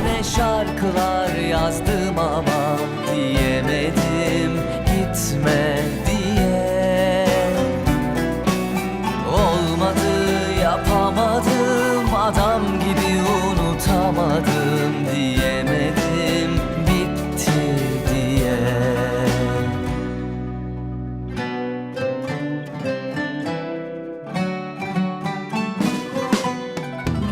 ne şarkılar yazdım ama diyemedim gitme diye. Olmadı, yapamadım, adam gibi unutamadım, diyemedim bitti diye.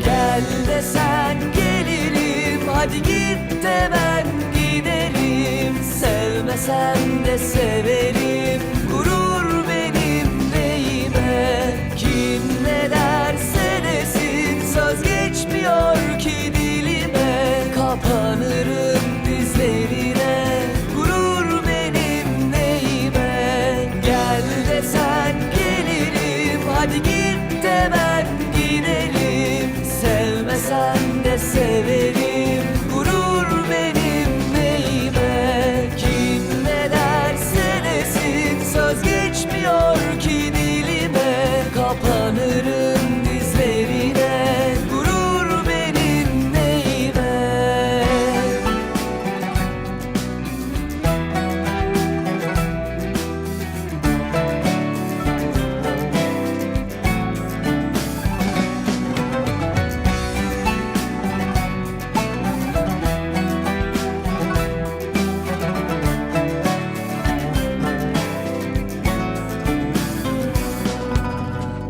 Gel desen gelirim, hadi git de ben giderim. Sevmesen de severim, gurur benim neyime. Kim ne derse desin, söz geçmiyor ki dilime. Kapanırım dizlerine, gurur benim neyime. Gel desen gelirim, hadi git de ben giderim. Sevmesen de severim, gurur benim neyime. Kim ne derse desin, söz geçmiyor ki dilime. Kapanırım dizlerine, gurur benim neyime.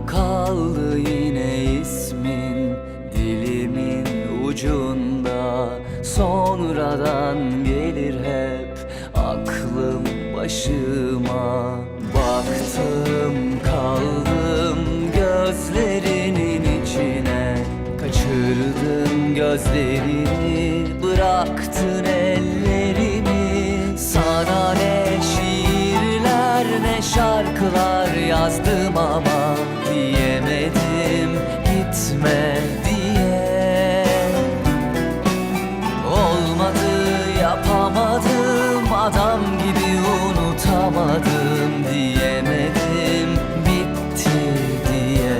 Kaldı yine ismin dilimin ucunda. Sonradan gelir hep aklım başıma. Baktım kaldım gözlerinin içine. Kaçırdın gözlerini, bıraktın ellerimi. Sana ne şiirler ne şarkılar yazdım ama diyemedim gitme diye. Olmadı, yapamadım, adam gibi unutamadım, diyemedim bitti diye.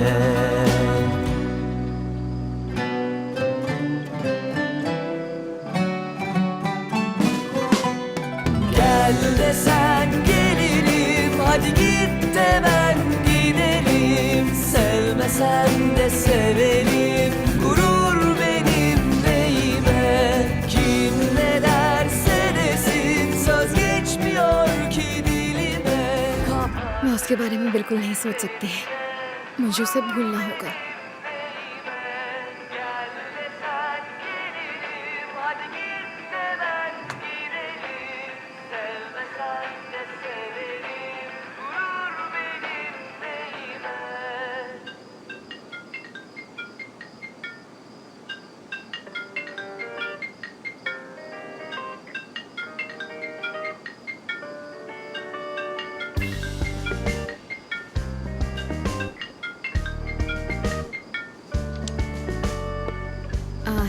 Gel desen gelirim, hadi git de ben giderim. Sevmesen de severim, gurur benim neyime. Kim ne derse desin, söz geçmiyor ki dilime. मैं उसके बारे में बिल्कुल नहीं सोच सकती, मुझे उसे भूलना होगा।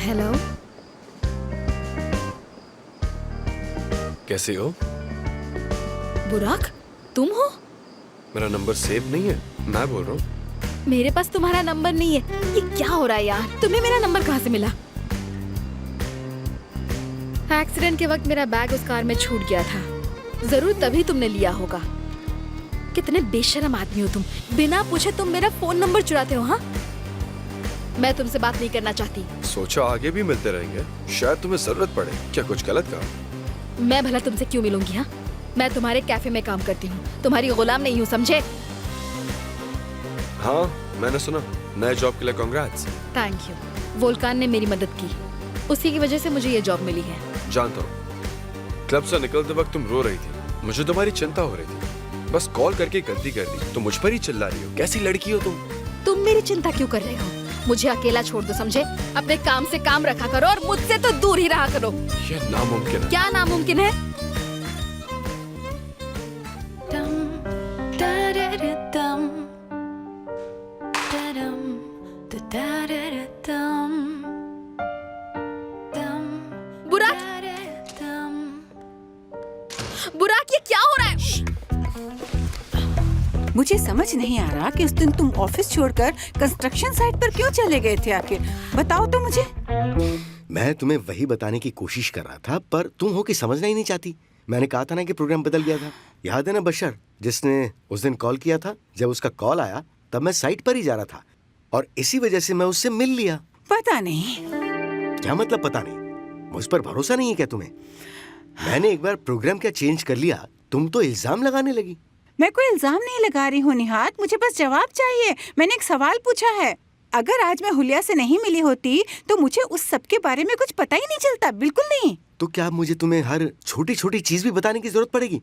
हेलो, कैसे हो? बुराक, तुम हो? मेरा नंबर सेव नहीं है, मैं बोल रहा हूँ। मेरे पास तुम्हारा नंबर नहीं है। ये क्या हो रहा है यार? तुम्हें मेरा नंबर कहाँ से मिला? एक्सीडेंट के वक्त मेरा बैग उस कार में छूट गया था, जरूर तभी तुमने लिया होगा। कितने बेशरम आदमी हो तुम, बिना पूछे तुम मेरा फोन नंबर चुराते हो। हाँ, मैं तुमसे बात नहीं करना चाहती। सोचा आगे भी मिलते रहेंगे, शायद तुम्हें जरूरत पड़े। क्या कुछ गलत कहा? मैं भला तुमसे क्यों मिलूंगी? हाँ, मैं तुम्हारे कैफे में काम करती हूँ, तुम्हारी गुलाम नहीं हूँ, समझे? हाँ, मैंने सुना। नए जॉब के लिए कांग्रेट्स। Thank you. वोल्कान ने मेरी मदद की, उसी की वजह से मुझे ये जॉब मिली है। जानता हूँ, क्लब से निकलते वक्त तुम रो रही थी, मुझे तुम्हारी चिंता हो रही थी। बस कॉल करके गलती कर दी, तुम मुझ पर ही चिल्ला रही हो। कैसी लड़की हो तुम? तुम मेरी चिंता क्यों कर रहे हो? मुझे अकेला छोड़ दो, समझे? अपने काम से काम रखा करो और मुझसे तो दूर ही रहा करो। यह नामुमकिन है। क्या नामुमकिन है? बुराक, बुराक, ये क्या हो रहा है? मुझे समझ नहीं आ रहा कि उस दिन तुम ऑफिस छोड़कर कंस्ट्रक्शन साइट पर क्यों चले गए थे आखिर? बताओ तो मुझे। मैं तुम्हें वही बताने की कोशिश कर रहा था, पर तुम हो कि समझना ही नहीं चाहती। मैंने कहा था ना कि प्रोग्राम बदल गया था। याद है ना बशर, जिसने उस दिन कॉल किया था? जब उसका कॉल आया तब मैं साइट पर ही जा रहा था और इसी वजह से मैं उससे मिल लिया। पता नहीं। क्या मतलब पता नहीं? मुझ पर भरोसा नहीं है क्या तुम्हें? मैंने एक बार प्रोग्राम क्या चेंज कर लिया, तुम तो इल्जाम लगाने लगी। मैं कोई इल्जाम नहीं लगा रही हूँ निहात, मुझे बस जवाब चाहिए। मैंने एक सवाल पूछा है। अगर आज मैं हुलिया से नहीं मिली होती तो मुझे उस सब के बारे में कुछ पता ही नहीं चलता, बिल्कुल नहीं। तो क्या मुझे तुम्हें हर छोटी छोटी चीज भी बताने की जरूरत पड़ेगी?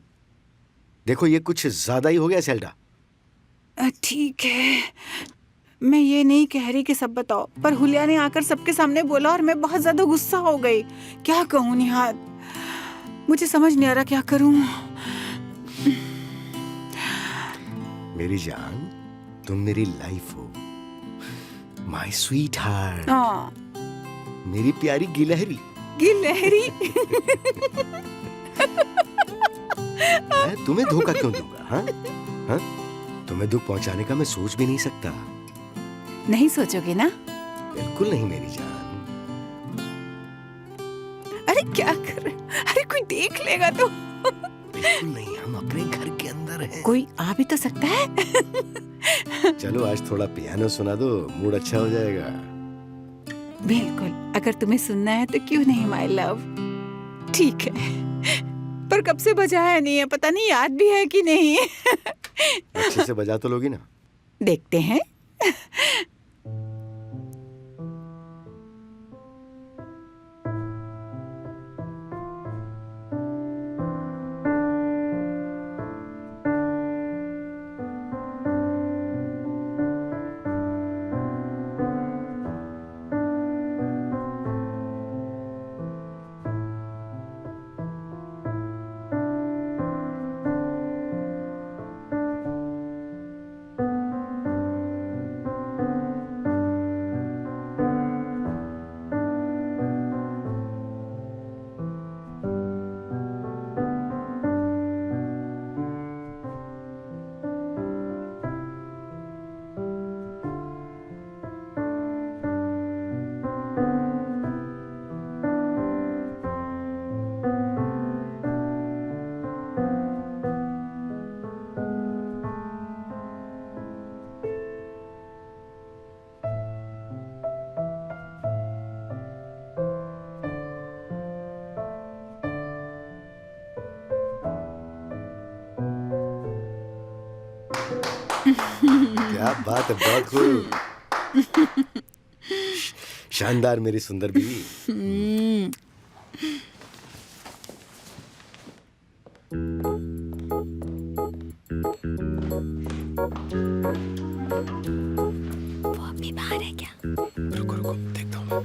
देखो ये कुछ ज्यादा ही हो गया सेल्डा। ठीक है, मैं ये नहीं कह रही कि सब बताओ, पर हुलिया ने आकर सबके सामने बोला और मैं बहुत ज्यादा गुस्सा हो गई। क्या कहूँ निहात, मुझे समझ नहीं आ रहा क्या करूँ। मेरी जान, तुम मेरी लाइफ हो, माय स्वीट हार्ट, हाँ, मेरी प्यारी गिलहरी। गिलहरी। मैं तुम्हें धोखा क्यों दूंगा? हाँ हाँ, तुम्हें दुख पहुंचाने का मैं सोच भी नहीं सकता। नहीं सोचोगे ना? बिल्कुल नहीं मेरी जान। अरे क्या कर रहे? अरे कोई देख लेगा तो। बिल्कुल नहीं, हम अपने घर के अंदर हैं। कोई आ भी तो सकता है। चलो आज थोड़ा पियानो सुना दो, मूड अच्छा हो जाएगा। बिल्कुल, अगर तुम्हें सुनना है तो क्यों नहीं माय लव। ठीक है, पर कब से बजाया नहीं है, पता नहीं याद भी है कि नहीं। अच्छे से बजा तो लोगी ना? देखते हैं। क्या बात है, बहुत खूब। शानदार मेरी सुंदर बीवी। वो अभी बाहर है क्या? रुको रुको, देखता हूँ मैं।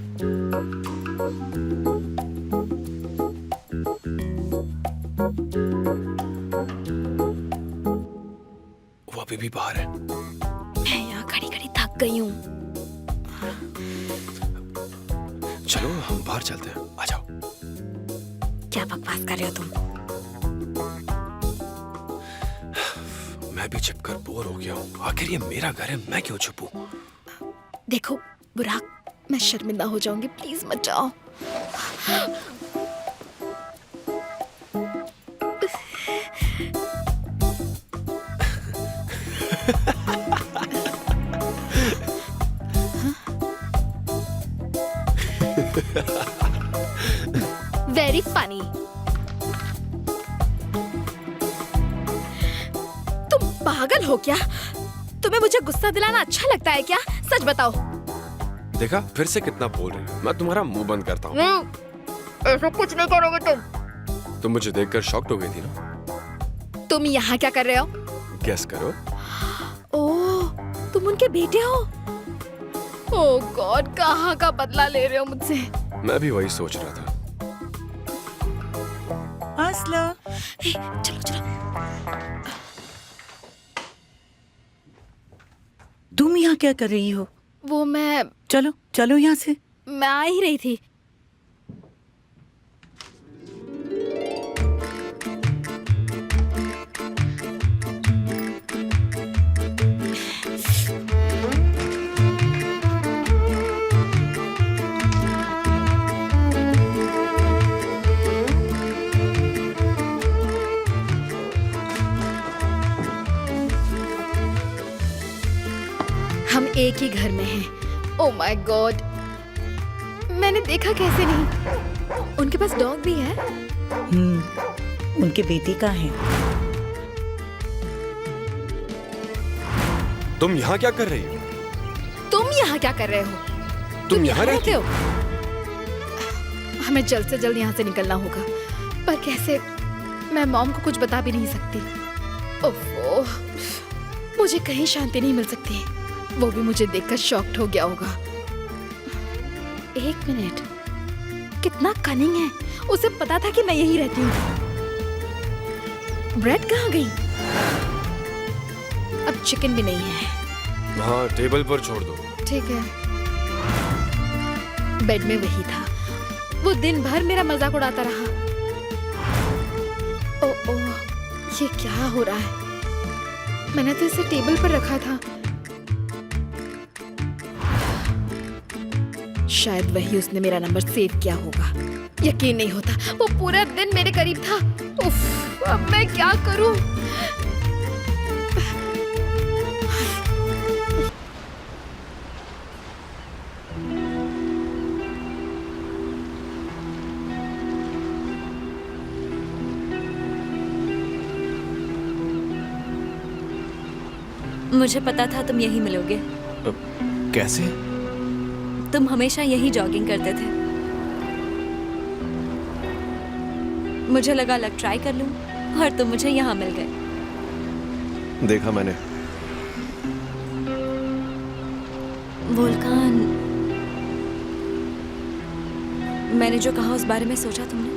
वो अभी भी बाहर है। मैं यहाँ खड़ी खड़ी थक गई हूँ। चलो हम बाहर चलते हैं, आ जाओ। क्या बकवास कर रहे हो तुम? मैं भी छिपकर बोर हो गया हूँ। आखिर ये मेरा घर है, मैं क्यों छुपूं? देखो बुराक, मैं शर्मिंदा हो जाऊंगी, प्लीज मत जाओ। Very funny. तुम पागल हो क्या? तुम्हें मुझे गुस्सा दिलाना अच्छा लगता है क्या? सच बताओ। देखा, फिर से कितना बोल रही हो। मैं तुम्हारा मुंह बंद करता हूँ। ऐसा कुछ नहीं करोगे तुम। तुम मुझे देखकर शॉक्ड हो गई थी ना? तुम यहाँ क्या कर रहे हो? गेस करो। ओह, तुम उनके बेटे हो? ओह गॉड, कहाँ का बदला ले रहे हो मुझसे? मैं भी वही सोच रहा था। असला, हे, चलो चलो। तुम यहाँ क्या कर रही हो? वो मैं चलो चलो यहाँ से। आ ही रही थी। एक ही घर में हैं। ओह माय गॉड, मैंने देखा कैसे नहीं। उनके पास डॉग भी है। उनकी बेटी का है। तुम यहाँ क्या कर रही हो? तुम यहाँ क्या कर रहे हो? तुम यहाँ रहते हो? हमें जल्द से जल्द यहाँ से निकलना होगा, पर कैसे? मैं मॉम को कुछ बता भी नहीं सकती। ओफो, मुझे कहीं शांति नहीं मिल सकती। वो भी मुझे देखकर शॉक्ड हो गया होगा। एक मिनट, कितना कनिंग है। उसे पता था कि मैं यही रहती हूँ। ब्रेड कहाँ गई? अब चिकन भी नहीं है। हाँ, टेबल पर छोड़ दो। ठीक है। बेड में वही था। वो दिन भर मेरा मजाक उड़ाता रहा। ओह, ये क्या हो रहा है? मैंने तो इसे टेबल पर रखा था। शायद वही उसने मेरा नंबर सेव किया होगा। यकीन नहीं होता, वो पूरा दिन मेरे करीब था। उफ, अब मैं क्या करूं? मुझे पता था तुम यही मिलोगे। कैसे? तुम हमेशा यही जॉगिंग करते थे। मुझे लगा लक ट्राई कर लूं और तुम मुझे यहाँ मिल गए। देखा मैंने। वोल्कान, मैंने जो कहा उस बारे में सोचा तुमने?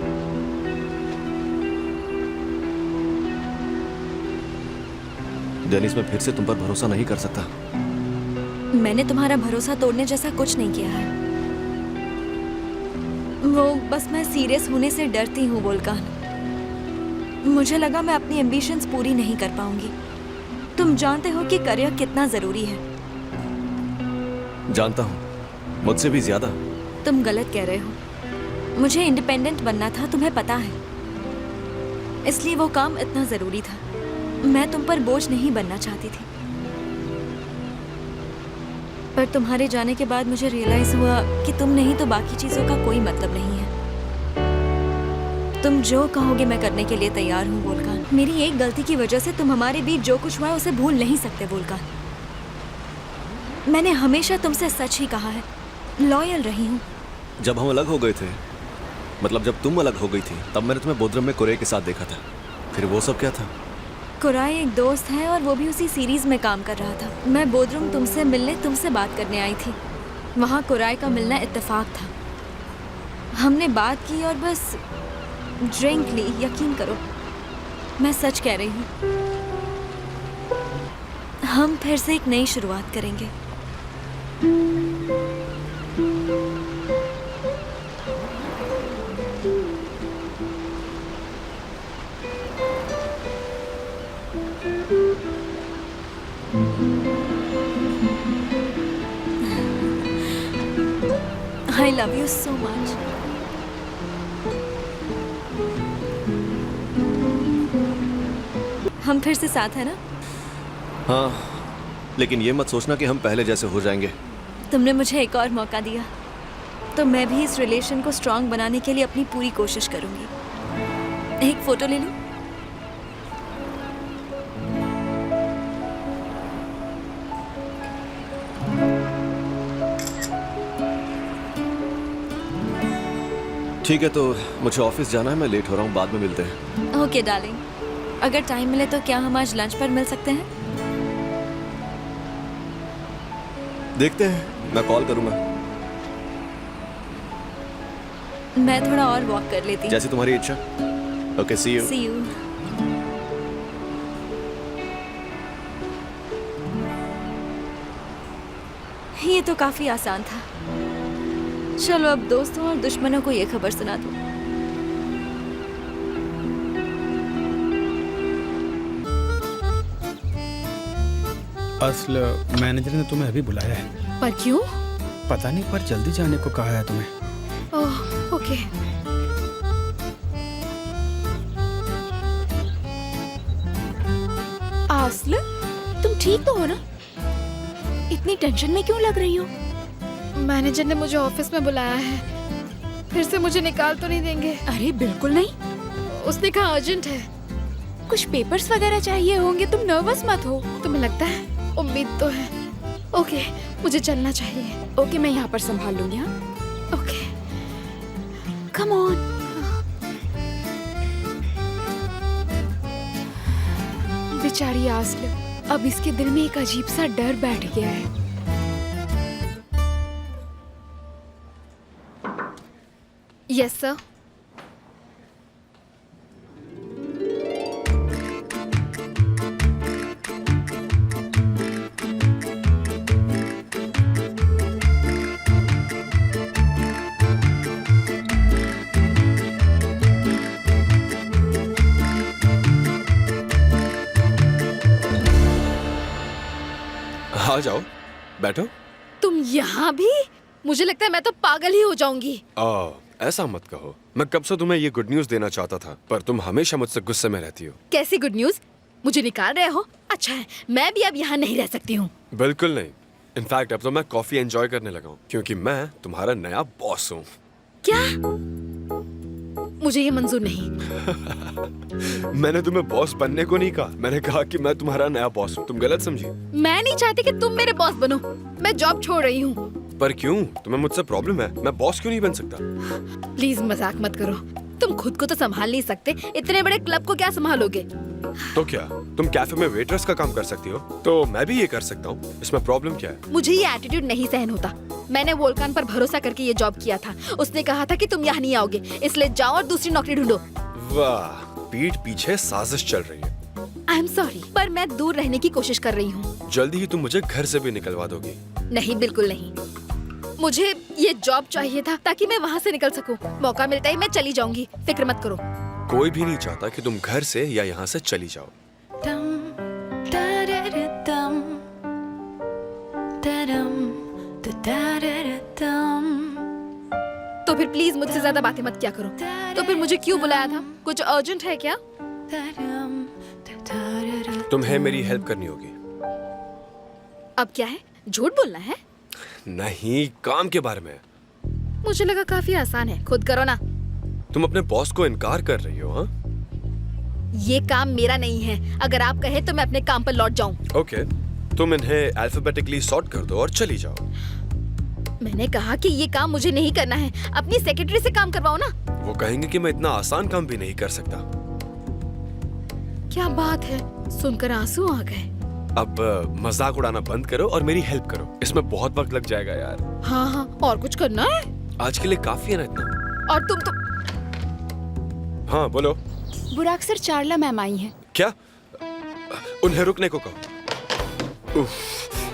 डेनिस, मैं फिर से तुम पर भरोसा नहीं कर सकता। मैंने तुम्हारा भरोसा तोड़ने जैसा कुछ नहीं किया है। वो बस मैं सीरियस होने से डरती हूँ वोल्कान। मुझे लगा मैं अपनी एम्बिशंस पूरी नहीं कर पाऊंगी। तुम जानते हो कि करियर कितना जरूरी है। जानता हूँ, मुझसे भी ज्यादा। तुम गलत कह रहे हो। मुझे इंडिपेंडेंट बनना था, तुम्हें पता है। इसलिए वो काम इतना जरूरी था। मैं तुम पर बोझ नहीं बनना चाहती थी। पर तुम्हारे जाने के बाद मुझे रियलाइज हुआ कि तुम नहीं तो बाकी चीजों का कोई मतलब नहीं है। तुम जो कहोगे मैं करने के लिए तैयार हूँ वोल्कान। मेरी एक गलती की वजह से तुम हमारे बीच जो कुछ हुआ है उसे भूल नहीं सकते वोल्कान। मैंने हमेशा तुमसे सच ही कहा है, लॉयल रही हूँ। जब हम अलग हो गए थे, मतलब जब तुम अलग हो गई थी, तब मैंने तुम्हें बोद्रम में कुरे के साथ देखा था। फिर वो सब क्या था? कुराई एक दोस्त है और वो भी उसी सीरीज में काम कर रहा था। मैं बोद्रुम तुमसे मिलने, तुमसे बात करने आई थी। वहाँ कुराई का मिलना इत्तेफाक था। हमने बात की और बस ड्रिंक ली। यकीन करो, मैं सच कह रही हूँ। हम फिर से एक नई शुरुआत करेंगे। I love you so much. हम फिर से साथ हैं ना? हाँ, लेकिन ये मत सोचना कि हम पहले जैसे हो जाएंगे। तुमने मुझे एक और मौका दिया, तो मैं भी इस रिलेशन को स्ट्रांग बनाने के लिए अपनी पूरी कोशिश करूंगी। एक फोटो ले लूं? ठीक है, तो मुझे ऑफिस जाना है, मैं लेट हो रहा हूँ, बाद में मिलते हैं। ओके डार्लिंग, अगर टाइम मिले तो क्या हम आज लंच पर मिल सकते हैं? देखते हैं, मैं कॉल करूँगा। मैं थोड़ा और वॉक कर लेती हूँ। जैसी तुम्हारी इच्छा। Okay, see you. See you. ये तो काफी आसान था। चलो अब दोस्तों और दुश्मनों को ये खबर सुना दूं। असल मैनेजर ने तुम्हें अभी बुलाया है। पर क्यों? पता नहीं, पर जल्दी जाने को कहा है तुम्हें। ओह, ओके। आस्ल, तुम ठीक तो हो ना? इतनी टेंशन में क्यों लग रही हो? मैनेजर ने मुझे ऑफिस में बुलाया है। फिर से मुझे निकाल तो नहीं देंगे? अरे बिल्कुल नहीं। उसने कहा अर्जेंट है। कुछ पेपर्स वगैरह चाहिए होंगे, तुम नर्वस मत हो। तुम्हें लगता है? उम्मीद तो है। ओके, मुझे चलना चाहिए। ओके, मैं यहाँ पर संभाल लूंगी। हाँ, ओके। Come on. बेचारी आस्ल, अब इसके दिल में एक अजीब सा डर बैठ गया है। Yes sir. आ जाओ, बैठो। तुम यहाँ भी? मुझे लगता है मैं तो पागल ही हो जाऊंगी। ऐसा मत कहो। मैं कब से तुम्हें ये गुड न्यूज़ देना चाहता था, पर तुम हमेशा मुझसे गुस्से में रहती हो। कैसी गुड न्यूज? मुझे निकाल रहे हो? अच्छा है, मैं भी अब यहाँ नहीं रह सकती हूँ। बिल्कुल नहीं। इनफैक्ट अब तो मैं कॉफी एंजॉय करने लगा हूँ, क्योंकि मैं तुम्हारा नया बॉस हूँ। क्या? मुझे ये मंजूर नहीं। मैंने तुम्हें बॉस बनने को नहीं कहा, मैंने कहा कि मैं तुम्हारा नया बॉस हूँ। तुम गलत समझी। मैं नहीं चाहती कि तुम मेरे बॉस बनो। मैं जॉब छोड़ रही हूँ। पर क्यों? तुम्हें मुझसे प्रॉब्लम है? मैं बॉस क्यों नहीं बन सकता? प्लीज मजाक मत करो। तुम खुद को तो संभाल नहीं सकते, इतने बड़े क्लब को क्या संभालोगे? तो क्या तुम कैफे में वेटरेस का काम कर सकती हो? तो मैं भी ये कर सकता हूँ। इसमें प्रॉब्लम क्या है? मुझे ये एटीट्यूड नहीं सहन होता। मैंने वोल्कान पर भरोसा करके ये जॉब किया था। उसने कहा था कि तुम यहाँ नहीं आओगे, इसलिए जाओ और दूसरी नौकरी ढूंढो। वाह, पीठ पीछे साजिश चल रही है। आई एम सॉरी, पर मैं दूर रहने की कोशिश कर रही हूँ। जल्दी ही तुम मुझे घर से भी निकलवा दोगी। नहीं, बिल्कुल नहीं। मुझे ये जॉब चाहिए था ताकि मैं वहाँ से निकल सकूं। मौका मिलता ही मैं चली जाऊंगी, फिक्र मत करो। कोई भी नहीं चाहता कि तुम घर से या यहाँ से चली जाओ। तो फिर प्लीज मुझसे ज्यादा बातें मत किया करो। तो फिर मुझे क्यों बुलाया था? कुछ अर्जेंट है क्या? तुम्हें मेरी हेल्प करनी होगी। अब क्या है? झूठ बोलना है? नहीं, काम के बारे में। मुझे लगा काफी आसान है, खुद करो ना। तुम अपने बॉस को इनकार कर रही हो? हाँ, ये काम मेरा नहीं है। अगर आप कहे तो मैं अपने काम पर लौट जाऊं। ओके, तुम इन्हें अल्फाबेटिकली सॉर्ट कर दो और चली जाओ। मैंने कहा कि ये काम मुझे नहीं करना है। अपनी सेक्रेटरी से काम करवाओ ना। वो कहेंगे कि मैं इतना आसान काम भी नहीं कर सकता। क्या बात है, सुनकर आंसू आ गए। अब मजाक उड़ाना बंद करो और मेरी हेल्प करो। इसमें बहुत वक्त लग जाएगा यार। हाँ हाँ, और कुछ करना है? आज के लिए काफी है ना इतना। और तुम तो हाँ बोलो। बुराक सर, चार्ला मैम आई हैं। क्या? उन्हें रुकने को कहो। उफ,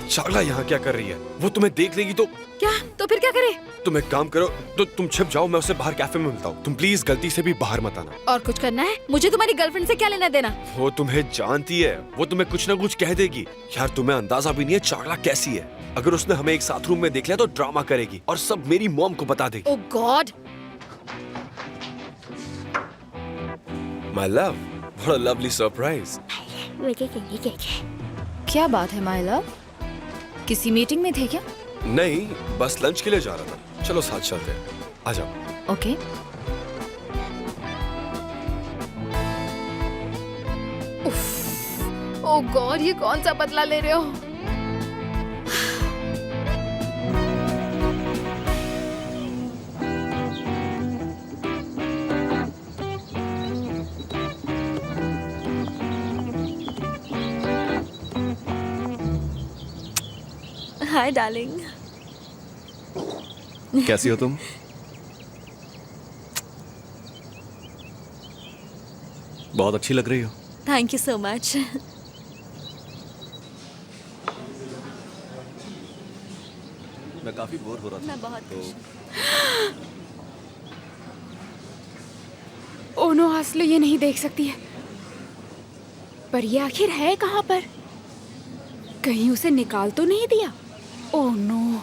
चार्ला यहाँ क्या कर रही है? वो तुम्हें देख लेगी तो? क्या? तो फिर क्या करे? तुम एक काम करो, तो तुम छिप जाओ, मैं उससे बाहर कैफे में मिलता हूँ। तुम प्लीज गलती से भी बाहर मत आना। और कुछ करना है? मुझे तुम्हारी गर्लफ्रेंड से क्या लेना देना? वो तुम्हें जानती है, वो तुम्हें कुछ ना कुछ कह देगी। यार तुम्हें अंदाजा भी नहीं है चार्ला कैसी है। अगर उसने हमें एक साथ रूम में देख लिया तो ड्रामा करेगी और सब मेरी मॉम को बता देगी। Oh god! My love, what a lovely surprise. क्या बात है माय लव? किसी मीटिंग में थे क्या? नहीं, बस लंच के लिए जा रहा था। चलो साथ चलते हैं, आ जाओ। ओके। ओह गॉड, ये कौन सा बदला ले रहे हो? Hi darling. कैसी हो तुम? बहुत अच्छी लग रही हो। Thank you so much. मैं काफी बोर हो रहा था। मैं बहुत खुश ओह नो, आस्ले ये नहीं देख सकती है। पर ये आखिर है कहाँ पर? कहीं उसे निकाल तो नहीं दिया? Oh no.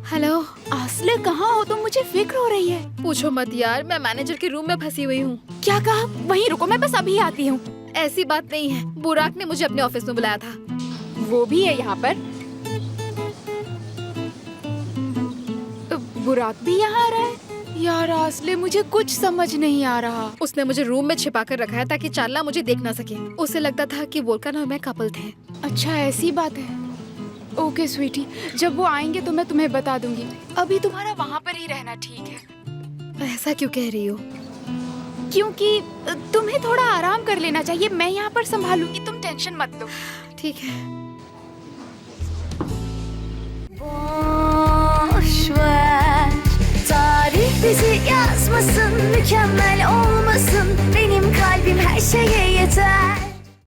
हेलो आस्ले, आखिर कहाँ हो तुम? मुझे फिक्र हो रही है। पूछो मत यार, मैं मैनेजर के रूम में फंसी हुई हूँ। क्या कहा? वहीं रुको, मैं बस अभी आती हूँ। ऐसी बात नहीं है, बुराक ने मुझे अपने ऑफिस में बुलाया था। वो भी है यहाँ पर? बुराक भी यहाँ आ रहा है? यार आसले, मुझे कुछ समझ नहीं आ रहा। उसने मुझे रूम में छिपा कर रखा है ताकि चालना मुझे देख ना सके। उसे लगता था कि वोल्कन और मैं कपल थे। अच्छा ऐसी बात है। ओके स्वीटी, जब वो आएंगे तो मैं तुम्हें बता दूंगी। अभी तुम्हारा वहाँ पर ही रहना ठीक है। ऐसा क्यों कह रही हो? क्योंकि तुम्हें थोड़ा आराम कर लेना चाहिए। मैं यहाँ पर संभालूंगी, तुम टेंशन मत लो। ठीक है। Boş ver, tarih bizi yazmasın, mükemmel olmasın. Benim kalbim her şeye yeter.